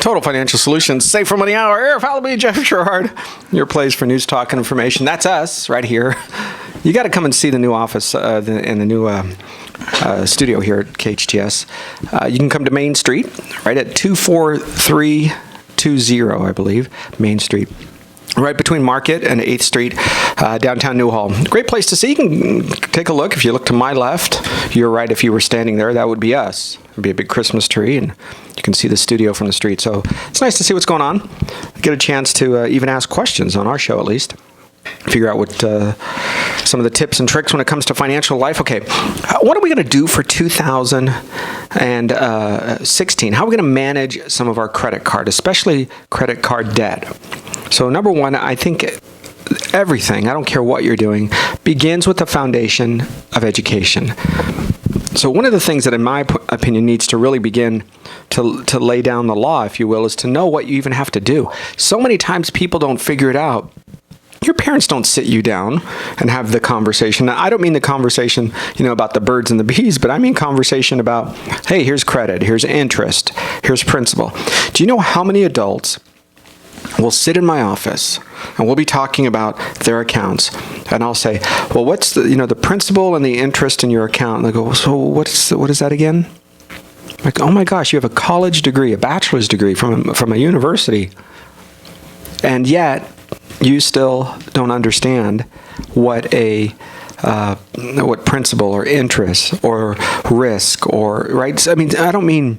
Total Financial Solutions, Save for Money Hour. Arif, Halaby, Jeff Sherhard, your place for news, talk, and information. That's us right here. You got to come and see the new office and the new studio here at KHTS. You can come to Main Street, right at 24320, I believe, Main Street. Right between Market and 8th Street, downtown Newhall. Great place to see. You can take a look. If you look to my left, you're right. If you were standing there, that would be us. It would be a big Christmas tree, and you can see the studio from the street. So it's nice to see what's going on. Get a chance to even ask questions on our show, at least. Figure out what some of the tips and tricks when it comes to financial life. Okay, what are we going to do for 2016? How are we going to manage some of our credit card, especially credit card debt? So number one, I think everything, I don't care what you're doing, begins with the foundation of education. So one of the things that, in my opinion, needs to really begin to lay down the law, if you will, is to know what you even have to do. So many times people don't figure it out. Your parents don't sit you down and have the conversation. Now, I don't mean the conversation, about the birds and the bees, but I mean conversation about, hey, here's credit, here's interest, here's principal. Do you know how many adults will sit in my office and we'll be talking about their accounts, and I'll say, well, what's the principal and the interest in your account? And they go, so what is that again? Like, oh my gosh, you have a college degree, a bachelor's degree from a university, and yet you still don't understand what principal or interest or risk or, right? I mean, I don't mean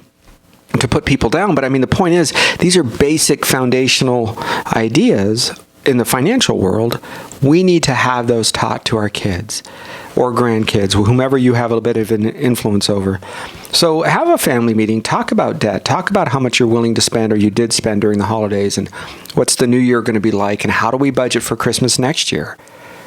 to put people down, but I mean, the point is, these are basic foundational ideas in the financial world. We need to have those taught to our kids or grandkids, whomever you have a bit of an influence over. So have a family meeting, talk about debt, talk about how much you're willing to spend or you did spend during the holidays, and what's the new year going to be like, and how do we budget for Christmas next year?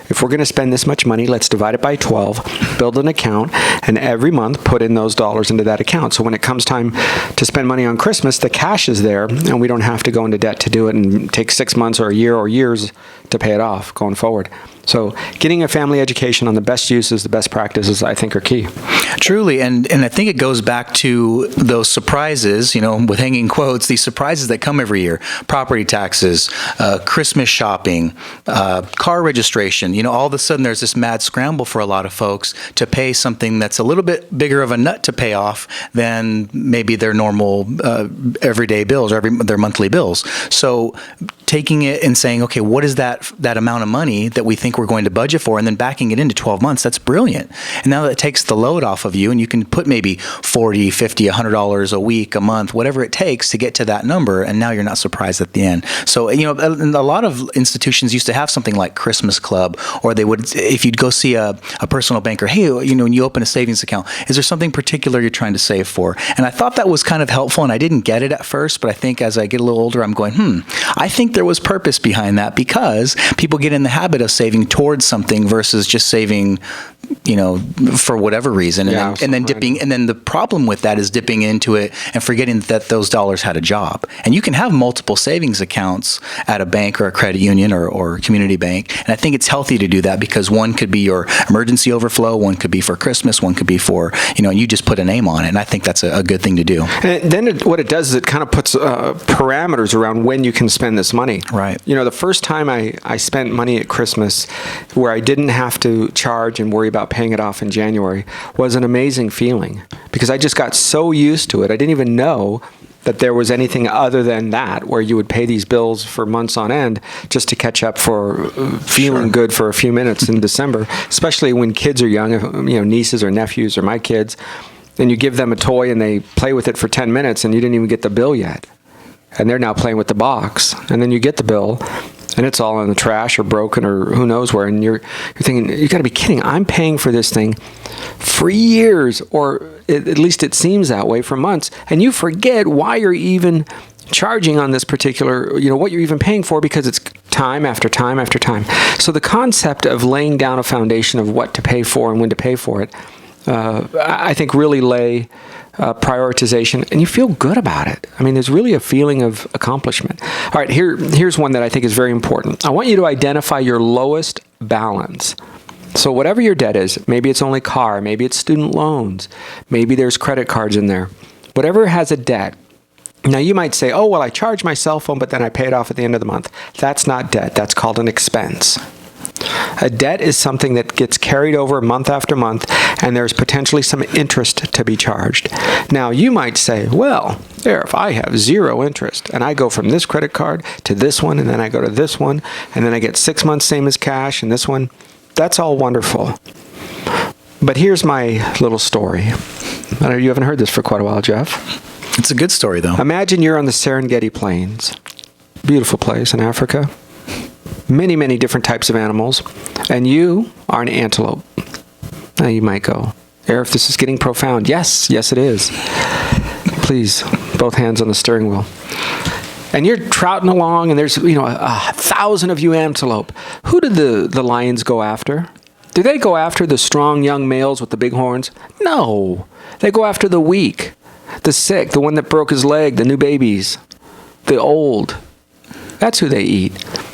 If we're going to spend this much money, let's divide it by 12, build an account, and every month put in those dollars into that account. So when it comes time to spend money on Christmas, the cash is there, and we don't have to go into debt to do it and take 6 months or a year or years to pay it off going forward. So getting a family education on the best uses, the best practices, I think are key. Truly, and I think it goes back to those surprises, with hanging quotes, these surprises that come every year. Property taxes, Christmas shopping, car registration. All of a sudden there's this mad scramble for a lot of folks to pay something that's a little bit bigger of a nut to pay off than maybe their normal everyday bills or their monthly bills. So taking it and saying, okay, what is that amount of money that we think we're going to budget for, and then backing it into 12 months, that's brilliant. And now that takes the load off of you, and you can put maybe $40, $50, $100 a week, a month, whatever it takes to get to that number, and now you're not surprised at the end. So, a lot of institutions used to have something like Christmas Club, or they would, if you'd go see a personal banker, hey, when you open a savings account, is there something particular you're trying to save for? And I thought that was kind of helpful, and I didn't get it at first, but I think as I get a little older, I'm going, I think there was purpose behind that, because people get in the habit of saving towards something versus just saving, for whatever reason, and then dipping. And then the problem with that is dipping into it and forgetting that those dollars had a job. And you can have multiple savings accounts at a bank or a credit union or community bank. And I think it's healthy to do that, because one could be your emergency overflow, one could be for Christmas, one could be for, and you just put a name on it. And I think that's a good thing to do. And then what it does is it kind of puts parameters around when you can spend this money. Right. The first time I spent money at Christmas where I didn't have to charge and worry about paying it off in January was an amazing feeling, because I just got so used to it. I didn't even know that there was anything other than that, where you would pay these bills for months on end just to catch up for feeling good for a few minutes in December, especially when kids are young, nieces or nephews or my kids, and you give them a toy and they play with it for 10 minutes and you didn't even get the bill yet. And they're now playing with the box, and then you get the bill, and it's all in the trash or broken or who knows where, and you're thinking, you got to be kidding! I'm paying for this thing for years, or at least it seems that way, for months, and you forget why you're even charging on this particular, what you're even paying for, because it's time after time after time. So the concept of laying down a foundation of what to pay for and when to pay for it, I think really lay prioritization, and you feel good about it. I mean, there's really a feeling of accomplishment. All right, here's one that I think is very important. I want you to identify your lowest balance. So whatever your debt is, maybe it's only car, maybe it's student loans, maybe there's credit cards in there. Whatever has a debt, Now, you might say, oh, well, I charge my cell phone, but then I pay it off at the end of the month. That's not debt. That's called an expense. A debt is something that gets carried over month after month, and there's potentially some interest to be charged. Now, you might say, well, if I have zero interest, and I go from this credit card to this one, and then I go to this one, and then I get 6 months same as cash, and this one, that's all wonderful. But here's my little story. You haven't heard this for quite a while, Jeff. It's a good story, though. Imagine you're on the Serengeti Plains. Beautiful place in Africa. Many, many different types of animals. And you are an antelope. Now you might go, Arif, this is getting profound. Yes, it is. Please, both hands on the steering wheel. And you're trouting along, and there's 1,000 of you antelope. Who did the lions go after? Do they go after the strong young males with the big horns? No. They go after the weak, the sick, the one that broke his leg, the new babies, the old. That's who they eat.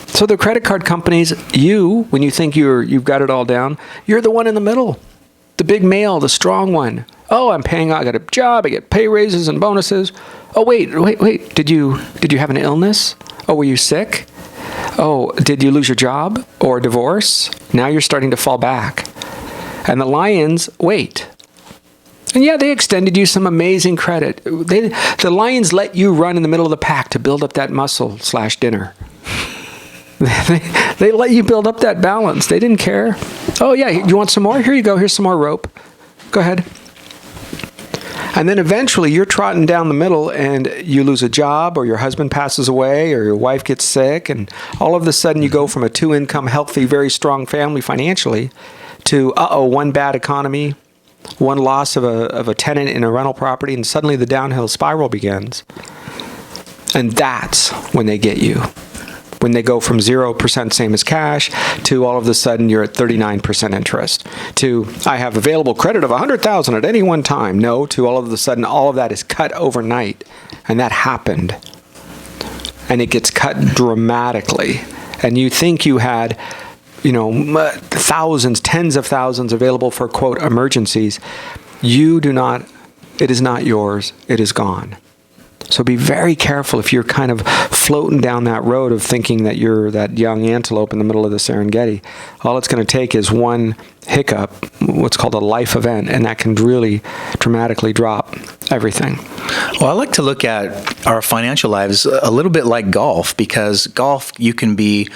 So the credit card companies, when you think you've got it all down, you're the one in the middle, the big male, the strong one. Oh, I got a job, I get pay raises and bonuses. Oh, wait. Did you have an illness? Oh, were you sick? Oh, did you lose your job or divorce? Now you're starting to fall back. And the lions wait. And yeah, they extended you some amazing credit. The lions let you run in the middle of the pack to build up that muscle/dinner. They let you build up that balance. They didn't care. Oh, yeah, you want some more? Here you go. Here's some more rope. Go ahead. And then eventually you're trotting down the middle and you lose a job, or your husband passes away, or your wife gets sick, and all of a sudden you go from a 2-income, healthy, very strong family financially to, one bad economy, one loss of a tenant in a rental property, and suddenly the downhill spiral begins. And that's when they get you. When they go from 0% same as cash to all of a sudden you're at 39% interest, to I have available credit of $100,000 at any one time. No, to all of a sudden all of that is cut overnight. And that happened. And it gets cut dramatically. And you think you had, thousands, tens of thousands available for, quote, emergencies. You do not, it is not yours. It is gone. So be very careful if you're kind of floating down that road of thinking that you're that young antelope in the middle of the Serengeti. All it's going to take is one hiccup, what's called a life event, and that can really dramatically drop everything. Well, I like to look at our financial lives a little bit like golf, because golf, you can be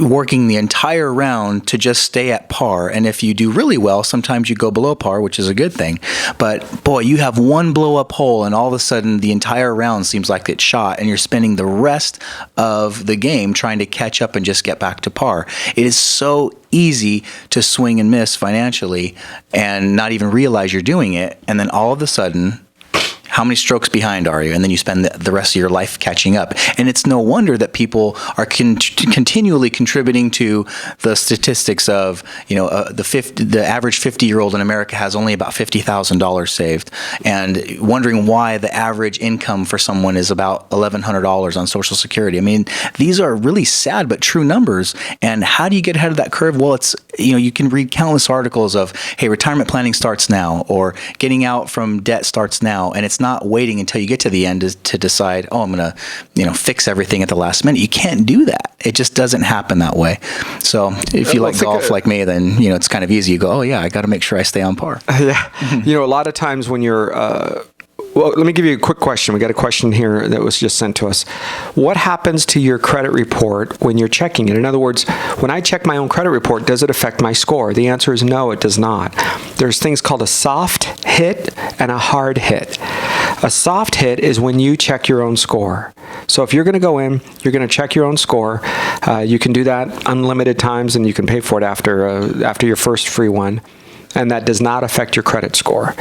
working the entire round to just stay at par. And if you do really well, sometimes you go below par, which is a good thing. But boy, you have one blow up hole and all of a sudden the entire round seems like it's shot, and you're spending the rest of the game trying to catch up and just get back to par. It is so easy to swing and miss financially and not even realize you're doing it. And then all of a sudden, how many strokes behind are you? And then you spend the rest of your life catching up. And it's no wonder that people are continually contributing to the statistics of, the average 50-year-old in America has only about $50,000 saved, and wondering why the average income for someone is about $1,100 on Social Security. I mean, these are really sad but true numbers. And how do you get ahead of that curve? Well, it's, you can read countless articles of, hey, retirement planning starts now, or getting out from debt starts now. And it's not waiting until you get to the end to decide, I'm going to, fix everything at the last minute. You can't do that. It just doesn't happen that way. So if you like golf like me, then, it's kind of easy. You go, I got to make sure I stay on par. Yeah. A lot of times when you're, well, let me give you a quick question. We got a question here that was just sent to us. What happens to your credit report when you're checking it? In other words, when I check my own credit report, does it affect my score? The answer is no, it does not. There's things called a soft hit and a hard hit. A soft hit is when you check your own score. So if you're going to go in, you're going to check your own score. You can do that unlimited times, and you can pay for it after your first free one. And that does not affect your credit score.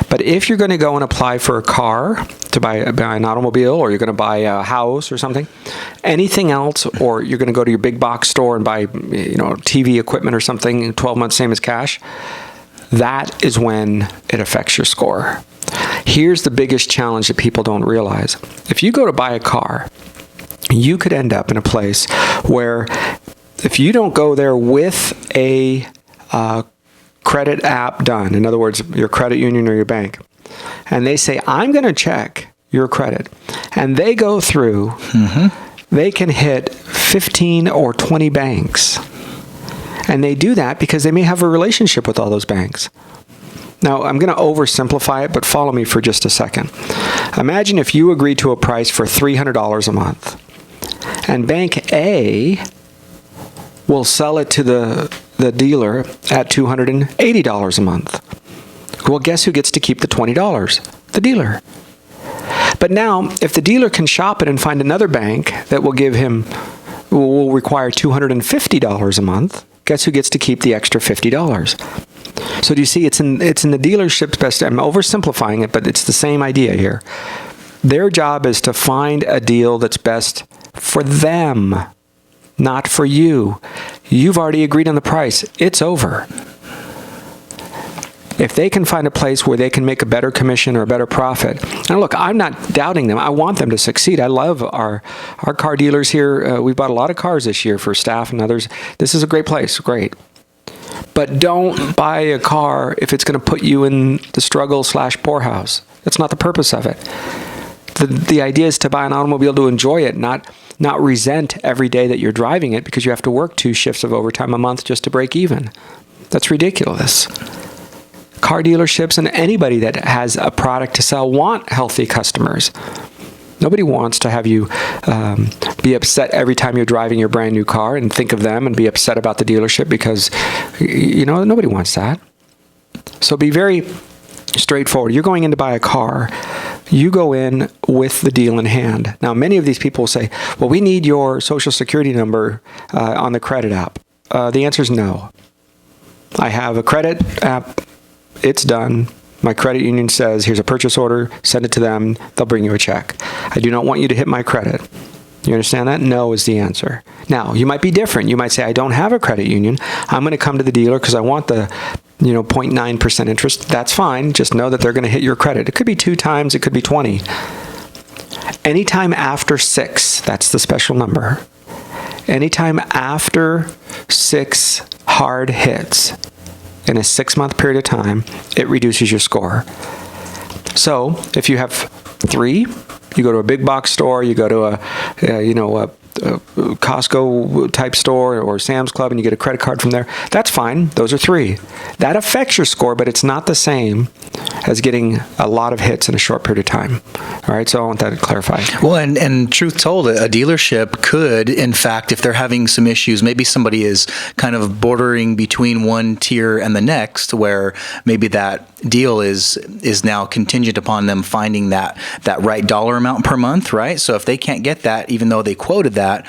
But if you're going to go and apply for a car, to buy an automobile, or you're going to buy a house or something, anything else, or you're going to go to your big box store and buy TV equipment or something, 12 months same as cash, that is when it affects your score. Here's the biggest challenge that people don't realize. If you go to buy a car, you could end up in a place where if you don't go there with a credit app done, in other words, your credit union or your bank, and they say, I'm going to check your credit, And they go through, they can hit 15 or 20 banks. And they do that because they may have a relationship with all those banks. Now, I'm going to oversimplify it, but follow me for just a second. Imagine if you agreed to a price for $300 a month, and Bank A will sell it to the dealer at $280 a month. Well, guess who gets to keep the $20? The dealer. But now, if the dealer can shop it and find another bank that will require $250 a month, guess who gets to keep the extra $50? So do you see, it's in the dealership's best. I'm oversimplifying it, but it's the same idea here. Their job is to find a deal that's best for them, not for you. You've already agreed on the price. It's over. If they can find a place where they can make a better commission or a better profit, and look, I'm not doubting them. I want them to succeed. I love our car dealers here. We bought a lot of cars this year for staff and others. This is a great place. Great. But don't buy a car if it's going to put you in the struggle/poorhouse. That's not the purpose of it. The idea is to buy an automobile to enjoy it, not resent every day that you're driving it because you have to work 2 shifts of overtime a month just to break even. That's ridiculous. Car dealerships and anybody that has a product to sell want healthy customers. Nobody wants to have you be upset every time you're driving your brand new car and think of them and be upset about the dealership because, nobody wants that. So be very straightforward. You're going in to buy a car. You go in with the deal in hand. Now, many of these people will say, well, we need your social security number on the credit app. The answer is no. I have a credit app. It's done. My credit union says, here's a purchase order, send it to them, they'll bring you a check. I do not want you to hit my credit. You understand that? No is the answer. Now, you might be different. You might say, I don't have a credit union. I'm going to come to the dealer because I want the 0.9% interest. That's fine. Just know that they're going to hit your credit. It could be 2 times, it could be 20. Anytime after 6, that's the special number. Anytime after 6 hard hits, in a 6-month period of time, it reduces your score. So if you have 3, you go to a big box store, you go to a Costco type store or Sam's Club and you get a credit card from there, that's fine. Those are 3. That affects your score, but it's not the same as getting a lot of hits in a short period of time. All right, so I want that clarified. Well, and truth told, a dealership could, in fact, if they're having some issues, maybe somebody is kind of bordering between one tier and the next, where maybe that deal is now contingent upon them finding that right dollar amount per month, right? So if they can't get that, even though they quoted that,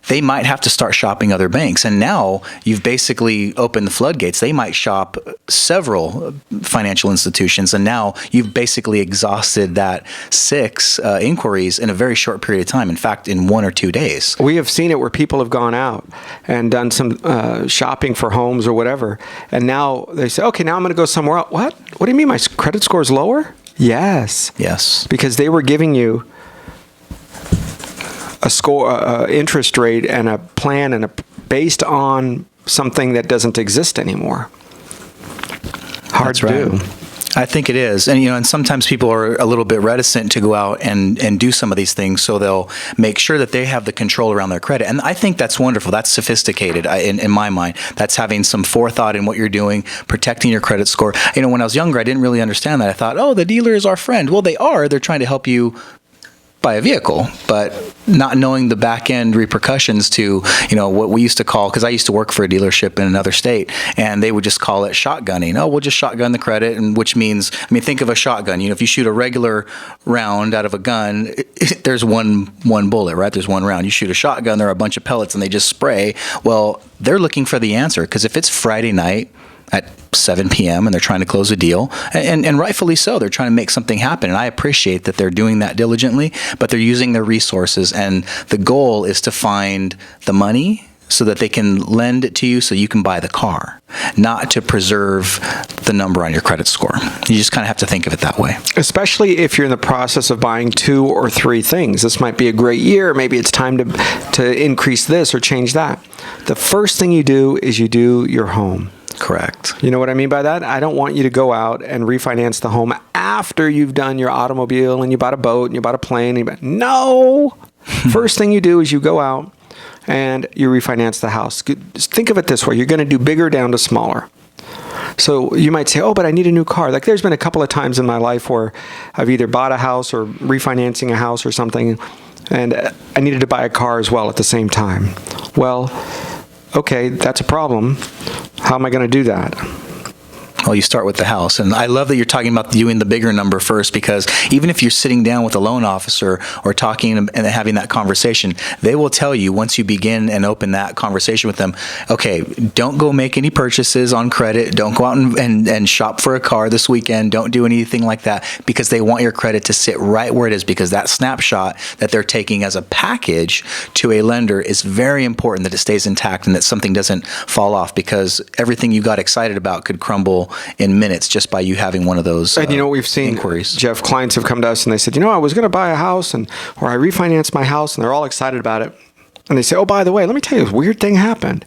they might have to start shopping other banks. And now you've basically opened the floodgates. They might shop several financial institutions, and now you've basically exhausted that 6 inquiries in a very short period of time. In fact, in 1 or 2 days. We have seen it where people have gone out and done some shopping for homes or whatever, and now they say, okay, now I'm going to go somewhere else. What? What do you mean my credit score is lower? Yes. Because they were giving you a score, interest rate, and a plan, based on something that doesn't exist anymore. Hard to do. I think it is. And, and sometimes people are a little bit reticent to go out and do some of these things, so they'll make sure that they have the control around their credit. And I think that's wonderful. That's sophisticated in my mind. That's having some forethought in what you're doing, protecting your credit score. When I was younger, I didn't really understand that. I thought, oh, the dealer is our friend. Well, they are. They're trying to help you buy a vehicle, but not knowing the back end repercussions to, what we used to call, because I used to work for a dealership in another state, and they would just call it shotgunning. Oh, we'll just shotgun the credit, and which means, think of a shotgun. If you shoot a regular round out of a gun, there's one bullet, right? There's one round. You shoot a shotgun, there are a bunch of pellets, and they just spray. Well, they're looking for the answer, because if it's Friday night at 7 p.m. and they're trying to close a deal, and rightfully so, they're trying to make something happen, and I appreciate that they're doing that diligently, but they're using their resources, and the goal is to find the money so that they can lend it to you so you can buy the car, not to preserve the number on your credit score. You just kind of have to think of it that way. Especially if you're in the process of buying 2 or 3 things. This might be a great year. Maybe it's time to increase this or change that. The first thing you do is you do your home. Correct. You know what I mean by that? I don't want you to go out and refinance the home after you've done your automobile and you bought a boat and you bought a plane. No. First thing you do is you go out and you refinance the house. Think of it this way. You're going to do bigger down to smaller. So you might say, oh, but I need a new car. Like there's been a couple of times in my life where I've either bought a house or refinancing a house or something, and I needed to buy a car as well at the same time. Well, okay, that's a problem. How am I going to do that? Well, you start with the house. And I love that you're talking about doing the bigger number first, because even if you're sitting down with a loan officer or talking and having that conversation, they will tell you once you begin and open that conversation with them, okay, don't go make any purchases on credit. Don't go out and shop for a car this weekend. Don't do anything like that, because they want your credit to sit right where it is, because that snapshot that they're taking as a package to a lender is very important, that it stays intact and that something doesn't fall off, because everything you got excited about could crumble in minutes just by you having one of those and you know, we've seen inquiries. Jeff, clients have come to us and they said, I was going to buy a house or I refinanced my house, and they're all excited about it. And they say, oh, by the way, let me tell you, this weird thing happened.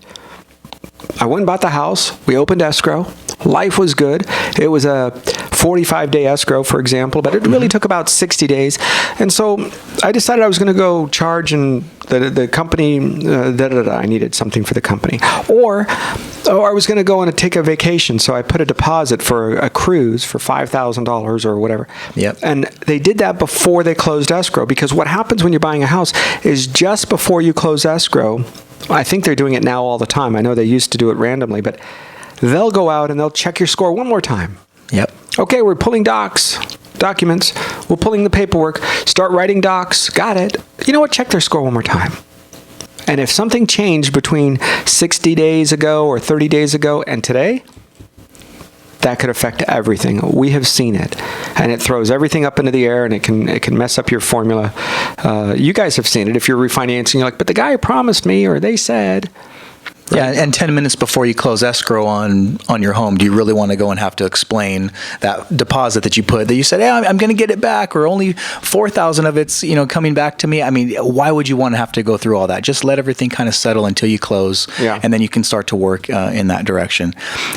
I went and bought the house. We opened escrow. Life was good. It was a 45-day escrow, for example, but it really took about 60 days. And so I decided I was going to go charge the company, I needed something for the company. Or I was going to go and take a vacation. So I put a deposit for a cruise for $5,000 or whatever. Yep. And they did that before they closed escrow, because what happens when you're buying a house is just before you close escrow, I think they're doing it now all the time. I know they used to do it randomly, but they'll go out and they'll check your score one more time. Yep. Okay, we're pulling documents. We're pulling the paperwork. Start writing docs. Got it. You know what? Check their score one more time. And if something changed between 60 days ago or 30 days ago and today, that could affect everything. We have seen it, and it throws everything up into the air, and it can mess up your formula. You guys have seen it. If you're refinancing, you're like, but the guy promised me, or they said. Yeah, and 10 minutes before you close escrow on your home, do you really want to go and have to explain that deposit that you put, that you said, hey, I'm going to get it back, or only 4,000 of it's coming back to me? I mean, why would you want to have to go through all that? Just let everything kind of settle until you close, and then you can start to work in that direction.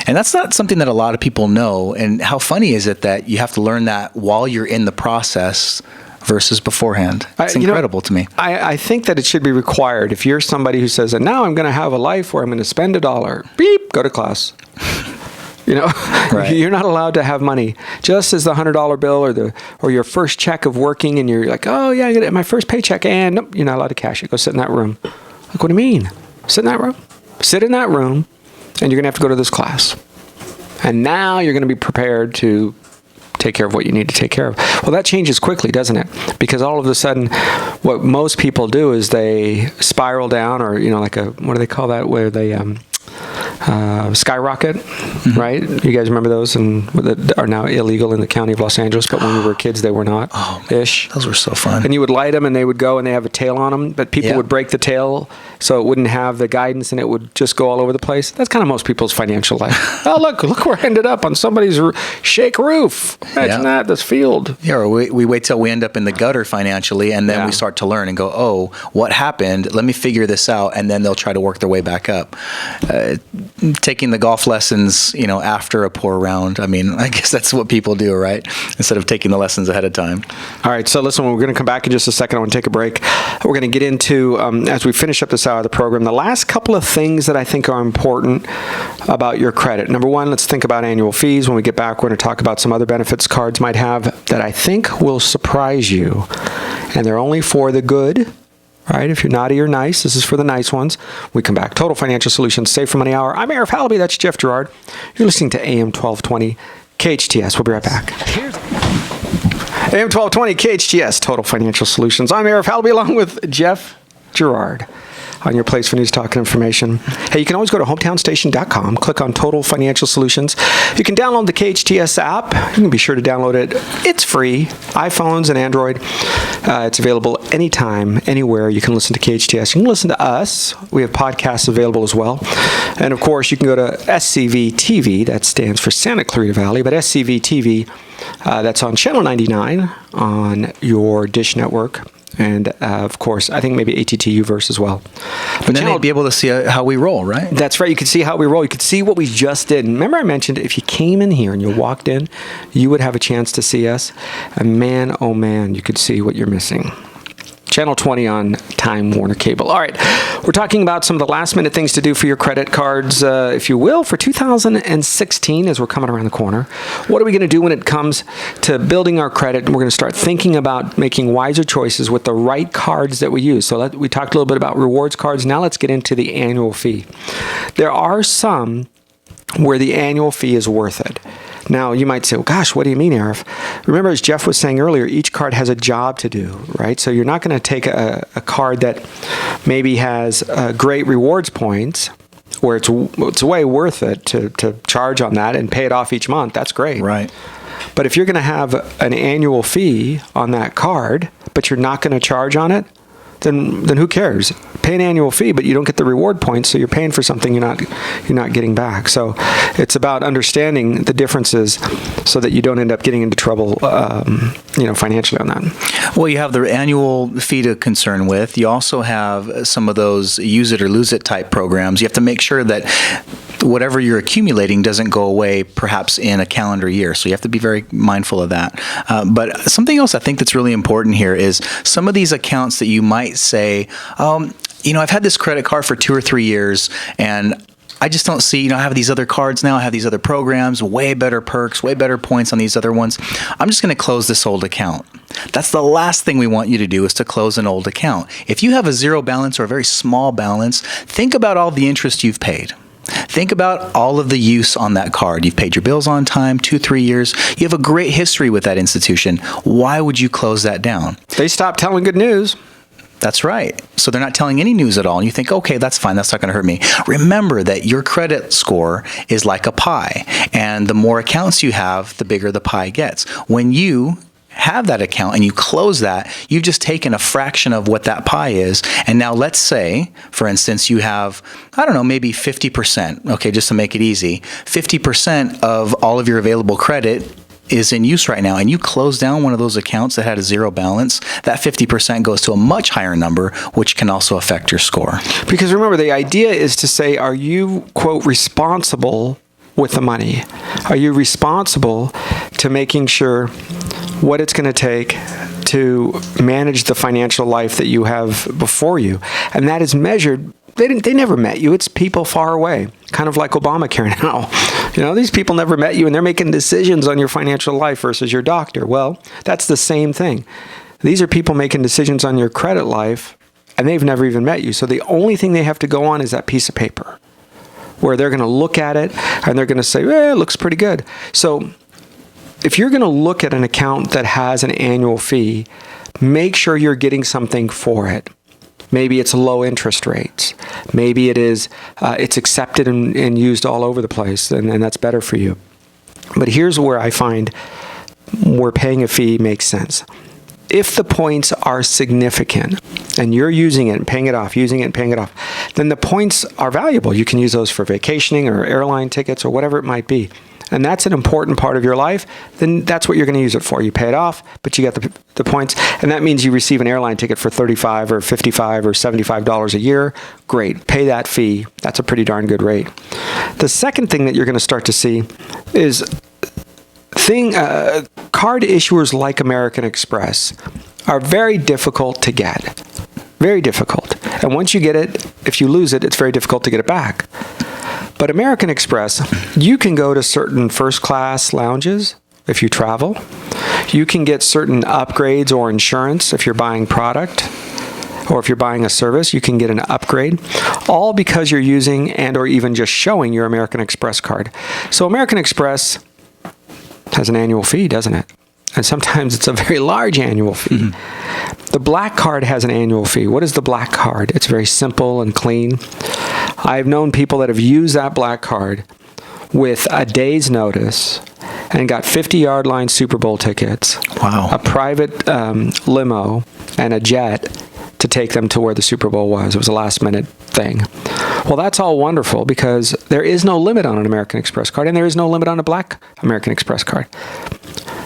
And that's not something that a lot of people know. And how funny is it that you have to learn that while you're in the process versus beforehand? It's incredible to me. I think that it should be required. If you're somebody who says, and now I'm going to have a life where I'm going to spend $1, beep, go to class. Right. You're not allowed to have money. Just as the $100 bill or your first check of working, and you're like, oh yeah, I get my first paycheck, and nope, you're not allowed to cash it. Go sit in that room. Like, what do you mean? Sit in that room? Sit in that room, and you're going to have to go to this class. And now you're going to be prepared to take care of what you need to take care of. Well, that changes quickly, doesn't it? Because all of a sudden, what most people do is they spiral down, or like what do they call that, where they skyrocket, right? You guys remember those, and that are now illegal in the county of Los Angeles, but when we were kids, they were not. Ish. Those were so fun. And you would light them, and they would go, and they have a tail on them, but people would break the tail so it wouldn't have the guidance, and it would just go all over the place. That's kind of most people's financial life. Oh, look where I ended up, on somebody's shake roof. Imagine that, this field. Yeah, or we wait till we end up in the gutter financially, and then we start to learn and go, oh, what happened? Let me figure this out, and then they'll try to work their way back up. Taking the golf lessons, after a poor round. I mean, I guess that's what people do, right? Instead of taking the lessons ahead of time. All right. So listen, we're going to come back in just a second. I want to take a break. We're going to get into, as we finish up this hour of the program, the last couple of things that I think are important about your credit. Number one, let's think about annual fees. When we get back, we're going to talk about some other benefits cards might have that I think will surprise you. And they're only for the good. Right? If you're naughty or nice, this is for the nice ones. We come back. Total Financial Solutions, Save for Money Hour. I'm Arif Halaby. That's Jeff Gerard. You're listening to AM 1220 KHTS. We'll be right back. AM 1220 KHTS, Total Financial Solutions. I'm Arif Halaby, along with Jeff Gerard, on your place for news, talk, and information. Hey, you can always go to hometownstation.com, click on Total Financial Solutions. You can download the KHTS app. You can be sure to download it. It's free, iPhones and Android. It's available anytime, anywhere. You can listen to KHTS. You can listen to us. We have podcasts available as well. And, of course, you can go to SCV TV. That stands for Santa Clarita Valley, but SCV TV, that's on Channel 99 on your Dish Network. and of course, I think maybe ATT Uverse as well. And then they'd be able to see how we roll, right? That's right. You could see how we roll. You could see what we just did. And remember I mentioned if you came in here and you walked in, you would have a chance to see us. And man, oh man, you could see what you're missing. Channel 20 on Time Warner Cable. All right, we're talking about some of the last-minute things to do for your credit cards, if you will, for 2016 as we're coming around the corner. What are we going to do when it comes to building our credit? We're going to start thinking about making wiser choices with the right cards that we use. So we talked a little bit about rewards cards. Now let's get into the annual fee. There are some where the annual fee is worth it. Now, you might say, well, gosh, what do you mean, Arif? Remember, as Jeff was saying earlier, each card has a job to do, right? So you're not going to take a card that maybe has great rewards points where it's way worth it to charge on that and pay it off each month. That's great. Right. But if you're going to have an annual fee on that card, but you're not going to charge on it, then who cares? Pay an annual fee, but you don't get the reward points, so you're paying for something you're not getting back. So it's about understanding the differences so that you don't end up getting into trouble, financially on that. Well, you have the annual fee to concern with. You also have some of those use it or lose it type programs. You have to make sure that whatever you're accumulating doesn't go away perhaps in a calendar year. So you have to be very mindful of that. But something else I think that's really important here is some of these accounts that you might say, I've had this credit card for 2 or 3 years and I just don't see, I have these other cards now, I have these other programs, way better perks, way better points on these other ones. I'm just going to close this old account. That's the last thing we want you to do, is to close an old account. If you have a zero balance or a very small balance, think about all the interest you've paid. Think about all of the use on that card. You've paid your bills on time, 2-3 years. You have a great history with that institution. Why would you close that down? They stopped telling good news. That's right. So they're not telling any news at all. And you think, okay, that's fine. That's not going to hurt me. Remember that your credit score is like a pie. And the more accounts you have, the bigger the pie gets. When you have that account and you close that, you've just taken a fraction of what that pie is. And now let's say, for instance, you have, maybe 50%. Okay, just to make it easy, 50% of all of your available credit is in use right now, and you close down one of those accounts that had a zero balance, that 50% goes to a much higher number, which can also affect your score. Because remember, the idea is to say, are you, quote, responsible with the money? Are you responsible to making sure what it's going to take to manage the financial life that you have before you? And that is measured. They never met you. It's people far away, kind of like Obamacare now. These people never met you, and they're making decisions on your financial life versus your doctor. Well, that's the same thing. These are people making decisions on your credit life, and they've never even met you. So the only thing they have to go on is that piece of paper, where they're going to look at it, and they're going to say, it looks pretty good. So if you're going to look at an account that has an annual fee, make sure you're getting something for it. Maybe it's low interest rates. Maybe it's accepted and used all over the place, and that's better for you. But here's where I find where paying a fee makes sense. If the points are significant and you're using it and paying it off, then the points are valuable. You can use those for vacationing or airline tickets or whatever it might be. And that's an important part of your life, then that's what you're going to use it for. You pay it off, but you get the points, and that means you receive an airline ticket for $35 or $55 or $75 a year. Great. Pay that fee. That's a pretty darn good rate. The second thing that you're going to start to see is card issuers like American Express are very difficult to get. Very difficult. And once you get it, if you lose it, it's very difficult to get it back. But American Express, you can go to certain first-class lounges if you travel. You can get certain upgrades or insurance if you're buying product, or if you're buying a service, you can get an upgrade, all because you're using and or even just showing your American Express card. So American Express has an annual fee, doesn't it? And sometimes it's a very large annual fee. Mm-hmm. The black card has an annual fee. What is the black card? It's very simple and clean. I've known people that have used that black card with a day's notice and got 50-yard line Super Bowl tickets, wow, a private limo, and a jet to take them to where the Super Bowl was. It was a last-minute thing. Well, that's all wonderful because there is no limit on an American Express card, and there is no limit on a black American Express card.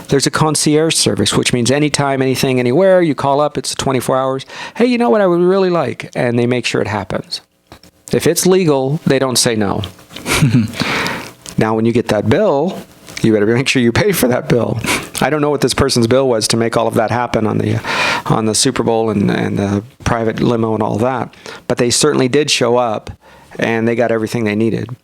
There's a concierge service, which means anytime, anything, anywhere, you call up, it's 24 hours. Hey, you know what I would really like? And they make sure it happens. If it's legal, they don't say no. Now, when you get that bill, you better make sure you pay for that bill. I don't know what this person's bill was to make all of that happen on the Super Bowl and the private limo and all that. But they certainly did show up, and they got everything they needed.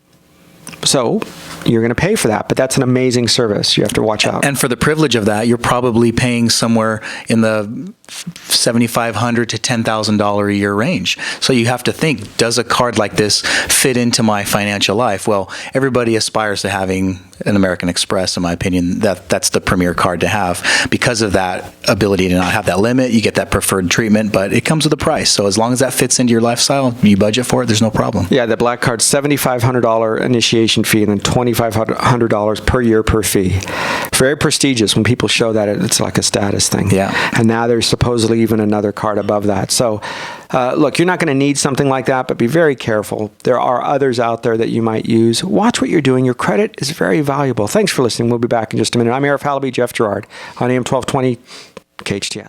So you're going to pay for that, but that's an amazing service. You have to watch out. And for the privilege of that, you're probably paying somewhere in the $7,500 to $10,000 a year range. So you have to think, does a card like this fit into my financial life? Well, everybody aspires to having an American Express, in my opinion. That's the premier card to have. Because of that ability to not have that limit, you get that preferred treatment, but it comes with a price. So as long as that fits into your lifestyle, you budget for it, there's no problem. Yeah, the Black Card's $7,500 initiation fee and then $2,500 per year per fee. Very prestigious. When people show that, it's like a status thing. Yeah. And now there's supposedly even another card above that. So, look, you're not going to need something like that, but be very careful. There are others out there that you might use. Watch what you're doing. Your credit is very valuable. Thanks for listening. We'll be back in just a minute. I'm Arif, Halaby, Jeff Gerard on AM 1220 KHTS.